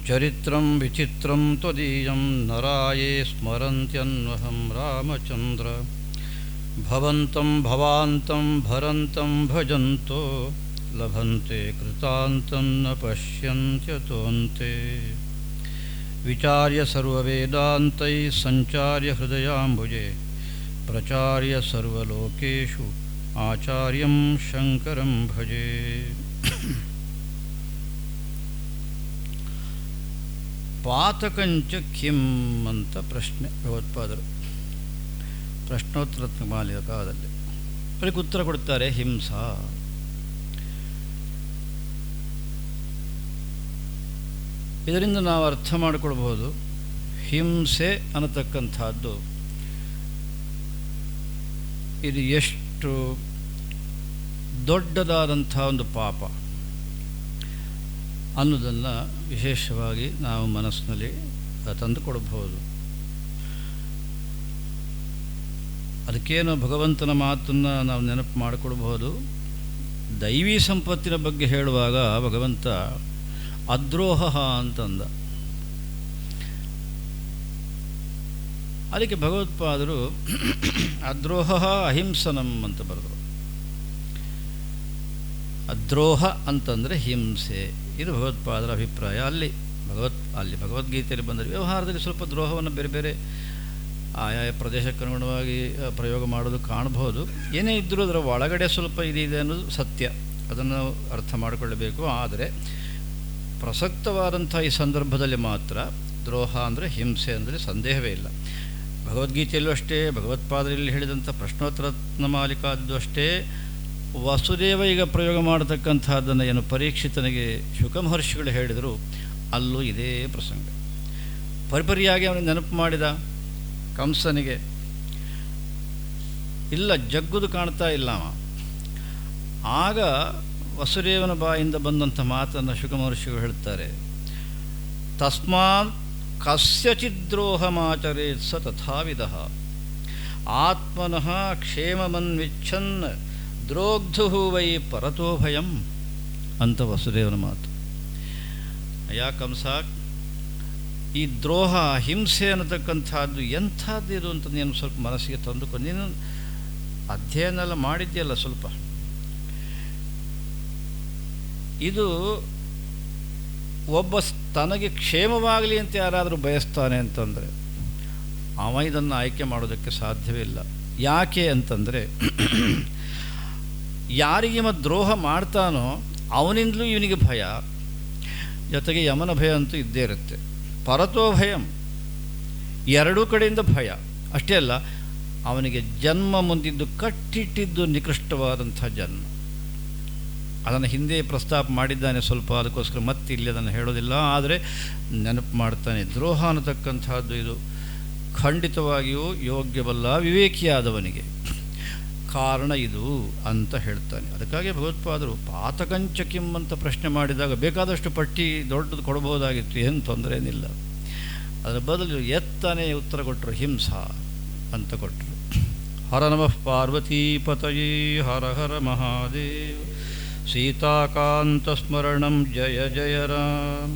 ಚರಿತ್ರಂ ವಿಚಿತ್ರಂ ತ್ವದೀಯಂ ನರಾಯೇ ಸ್ಮರಂತ್ಯನ್ವಹಂ ರಾಮಚಂದ್ರ ಭವಂತಂ ಭವಾಂತಂ ಭರಂತಂ ಭಜಂತೋ ಲಭಂತೆ ಕೃತಾಂತಂ ನ ಪಶ್ಯಂತ್ಯತೋಂತೆ ವಿಚಾರ್ಯ ಸರ್ವವೇದಾಂತೈ ಸಂಚಾರ್ಯ ಹೃದಯಾಂಬುಜೆ ಪ್ರಚಾರ್ಯ ಸರ್ವಲೋಕೇಶು ಆಚಾರ್ಯಂ ಶಂಕರಂ ಭಜೆ. ಪಾತಕಂಚ ಕಿಂ ಅಂತ ಪ್ರಶ್ನೆ ಭಗವತ್ಪಾದರು ಪ್ರಶ್ನೋತ್ತರ ಮಾಲಿಕಾದಲ್ಲಿ. ಅದಕ್ಕೆ ಉತ್ತರ ಕೊಡ್ತಾರೆ ಹಿಂಸಾ. ಇದರಿಂದ ನಾವು ಅರ್ಥ ಮಾಡಿಕೊಳ್ಬಹುದು, ಹಿಂಸೆ ಅನ್ನತಕ್ಕಂಥದ್ದು ಇದು ಎಷ್ಟು ದೊಡ್ಡದಾದಂಥ ಒಂದು ಪಾಪ ಅನ್ನೋದನ್ನು ವಿಶೇಷವಾಗಿ ನಾವು ಮನಸ್ಸಿನಲ್ಲಿ ತಂದುಕೊಡಬಹುದು. ಅದಕ್ಕೇನು ಭಗವಂತನ ಮಾತನ್ನು ನಾವು ನೆನಪು ಮಾಡಿಕೊಳ್ಬಹುದು. ದೈವಿ ಸಂಪತ್ತಿನ ಬಗ್ಗೆ ಹೇಳುವಾಗ ಭಗವಂತ ಅದ್ರೋಹ ಅಂತಂದ. ಅದಕ್ಕೆ ಭಗವತ್ಪಾದರು ಅದ್ರೋಹ ಅಹಿಂಸನಂ ಅಂತ ಬರೆದರು. ಅದ್ರೋಹ ಅಂತಂದರೆ ಹಿಂಸೆ, ಇದು ಭಗವತ್ಪಾದರ ಅಭಿಪ್ರಾಯ. ಅಲ್ಲಿ ಭಗವದ್ಗೀತೆಯಲ್ಲಿ ಬಂದರೆ ವ್ಯವಹಾರದಲ್ಲಿ ಸ್ವಲ್ಪ ದ್ರೋಹವನ್ನು ಬೇರೆ ಬೇರೆ ಆಯಾಯ ಪ್ರದೇಶಕ್ಕೆ ಅನುಗುಣವಾಗಿ ಪ್ರಯೋಗ ಮಾಡೋದು ಕಾಣಬಹುದು. ಏನೇ ಇದ್ದರೂ ಅದರ ಒಳಗಡೆ ಸ್ವಲ್ಪ ಇದಿದೆ ಅನ್ನೋದು ಸತ್ಯ, ಅದನ್ನು ನಾವು ಅರ್ಥ ಮಾಡಿಕೊಳ್ಳಬೇಕು. ಆದರೆ ಪ್ರಸಕ್ತವಾದಂಥ ಈ ಸಂದರ್ಭದಲ್ಲಿ ಮಾತ್ರ ದ್ರೋಹ ಅಂದರೆ ಹಿಂಸೆ ಅಂದರೆ ಸಂದೇಹವೇ ಇಲ್ಲ. ಭಗವದ್ಗೀತೆಯಲ್ಲೂ ಅಷ್ಟೇ, ಭಗವತ್ಪಾದರಲ್ಲಿ ಹೇಳಿದಂಥ ಪ್ರಶ್ನೋತ್ತರ ಮಾಲಿಕಾದ್ದು ಅಷ್ಟೇ, ವಸುದೇವ ಈಗ ಪ್ರಯೋಗ ಮಾಡತಕ್ಕಂಥದ್ದನ್ನು ಏನು ಪರೀಕ್ಷಿತನಿಗೆ ಶುಕಮಹರ್ಷಿಗಳು ಹೇಳಿದರು, ಅಲ್ಲೂ ಇದೇ ಪ್ರಸಂಗ. ಪರಿಪರಿಯಾಗಿ ಅವನಿಗೆ ನೆನಪು ಮಾಡಿದ ಕಂಸನಿಗೆ, ಇಲ್ಲ ಜಗ್ಗುದು ಕಾಣ್ತಾ ಇಲ್ಲ ಅವ. ಆಗ ವಸುದೇವನ ಬಾಯಿಂದ ಬಂದಂಥ ಮಾತನ್ನು ಶುಕಮಹರ್ಷಿಗಳು ಹೇಳ್ತಾರೆ, ತಸ್ಮಾತ್ ಕಸ್ಯಚಿದ್ರೋಹಮಾಚರೇತ್ ಸ ತಥಾವಿಧಃ ಆತ್ಮನಃ ಕ್ಷೇಮಮನ್ವಿಚ್ಛನ್ ದ್ರೋಗ್ಧು ವೈ ಪರತೋ ಭಯಂ ಅಂತ ವಸುದೇವನ ಮಾತು. ಯಾ ಕಂಸ, ಈ ದ್ರೋಹ ಹಿಂಸೆ ಅನ್ನತಕ್ಕಂಥದ್ದು ಎಂಥದ್ದು ಇದು ಅಂತ ನೀನು ಸ್ವಲ್ಪ ಮನಸ್ಸಿಗೆ ತಂದುಕೊಂಡು ನೀನು ಅಧ್ಯಯನ ಎಲ್ಲ ಮಾಡಿದ್ಯಲ್ಲ ಸ್ವಲ್ಪ. ಇದು ಒಬ್ಬ ತನಗೆ ಕ್ಷೇಮವಾಗಲಿ ಅಂತ ಯಾರಾದರೂ ಬಯಸ್ತಾನೆ ಅಂತಂದರೆ ಅವ ಇದನ್ನು ಆಯ್ಕೆ ಮಾಡೋದಕ್ಕೆ ಸಾಧ್ಯವೇ ಇಲ್ಲ. ಯಾಕೆ ಅಂತಂದರೆ ಯಾರಿಗೆ ದ್ರೋಹ ಮಾಡ್ತಾನೋ ಅವನಿಂದಲೂ ಇವನಿಗೆ ಭಯ, ಜೊತೆಗೆ ಯಮನ ಭಯ ಅಂತೂ ಇದ್ದೇ ಇರುತ್ತೆ. ಪರತೋ ಭಯಂ, ಎರಡೂ ಕಡೆಯಿಂದ ಭಯ. ಅಷ್ಟೇ ಅಲ್ಲ, ಅವನಿಗೆ ಜನ್ಮ ಮುಂದಿದ್ದು ಕಟ್ಟಿಟ್ಟಿದ್ದು ನಿಕೃಷ್ಟವಾದಂಥ ಜನ್ಮ. ಅದನ್ನು ಹಿಂದೆ ಪ್ರಸ್ತಾಪ ಮಾಡಿದ್ದಾನೆ ಸ್ವಲ್ಪ, ಅದಕ್ಕೋಸ್ಕರ ಮತ್ತೆ ಇಲ್ಲಿ ಅದನ್ನು ಹೇಳೋದಿಲ್ಲ. ಆದರೆ ನೆನಪು ಮಾಡ್ತಾನೆ, ದ್ರೋಹ ಅನ್ನತಕ್ಕಂಥದ್ದು ಇದು ಖಂಡಿತವಾಗಿಯೂ ಯೋಗ್ಯವಲ್ಲ ವಿವೇಕಿಯಾದವನಿಗೆ. ಕಾರಣ ಇದು ಅಂತ ಹೇಳ್ತಾನೆ. ಅದಕ್ಕಾಗಿ ಭಗವತ್ಪಾದರು ಪಾತಕಂಚ ಕಿಂ ಅಂತ ಪ್ರಶ್ನೆ ಮಾಡಿದಾಗ ಬೇಕಾದಷ್ಟು ಪಟ್ಟಿ ದೊಡ್ಡದು ಕೊಡಬಹುದಾಗಿತ್ತು, ಏನು ತೊಂದರೆ ಏನಿಲ್ಲ. ಅದರ ಬದಲು ಎತ್ತನೇ ಉತ್ತರ ಕೊಟ್ಟರು, ಹಿಂಸಾ ಅಂತ ಕೊಟ್ಟರು. ಹರ ನಮಃ ಪಾರ್ವತೀಪತಯೇ ಹರ ಹರ ಮಹಾದೇವ. ಸೀತಾಕಾಂತ ಸ್ಮರಣಂ ಜಯ ಜಯ ರಾಮ.